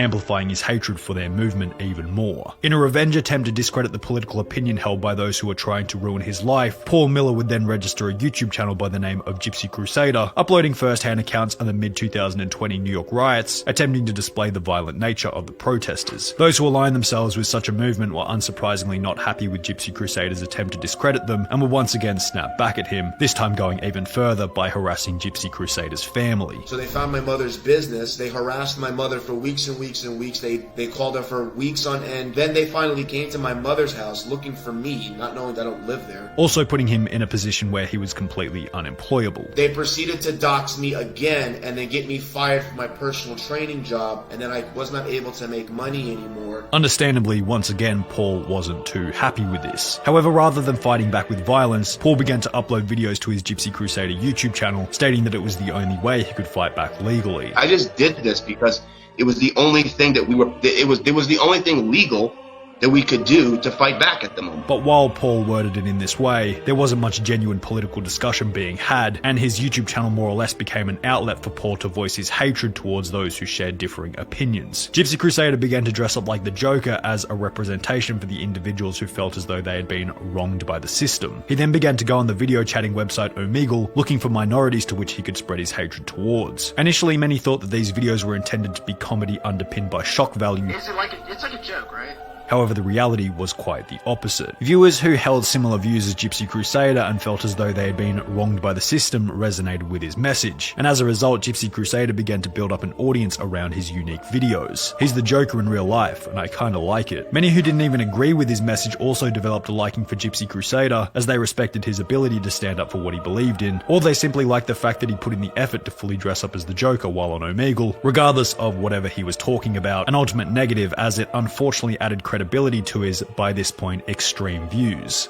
amplifying his hatred for their movement even more. In a revenge attempt to discredit the political opinion held by those who were trying to ruin his life, Paul Miller would then register a YouTube channel by the name of Gypsy Crusader, uploading first-hand accounts of the mid-2020 New York riots, attempting to display the violent nature of the protesters. Those who aligned themselves with such a movement were unsurprisingly not happy with Gypsy Crusader's attempt to discredit them and would once again snap back at him, this time going even further by harassing Gypsy Crusader's family. So they found my mother's business, they harassed my mother for weeks and weeks and weeks, they called her for weeks on end, then they finally came to my mother's house looking for me, not knowing that I don't live there. Also putting him in a position where he was completely unemployable. They proceeded to dox me again and then get me fired from my personal training job, and then I was not able to make money anymore. Understandably, once again, Paul wasn't too happy with this. However, rather than fighting back with violence, Paul began to upload videos to his Gypsy Crusader YouTube channel, stating that it was the only way he could fight back legally. I just did this because it was the only thing that it was the only thing legal that we could do to fight back at the moment. But while Paul worded it in this way, there wasn't much genuine political discussion being had, and his YouTube channel more or less became an outlet for Paul to voice his hatred towards those who shared differing opinions. Gypsy Crusader began to dress up like the Joker as a representation for the individuals who felt as though they had been wronged by the system. He then began to go on the video chatting website Omegle, looking for minorities to which he could spread his hatred towards. Initially, many thought that these videos were intended to be comedy underpinned by shock value. It's like a joke, right? However, the reality was quite the opposite. Viewers who held similar views as Gypsy Crusader and felt as though they had been wronged by the system resonated with his message, and as a result, Gypsy Crusader began to build up an audience around his unique videos. He's the Joker in real life, and I kinda like it. Many who didn't even agree with his message also developed a liking for Gypsy Crusader, as they respected his ability to stand up for what he believed in, or they simply liked the fact that he put in the effort to fully dress up as the Joker while on Omegle, regardless of whatever he was talking about, an ultimate negative as it unfortunately added credibility to his, by this point, extreme views.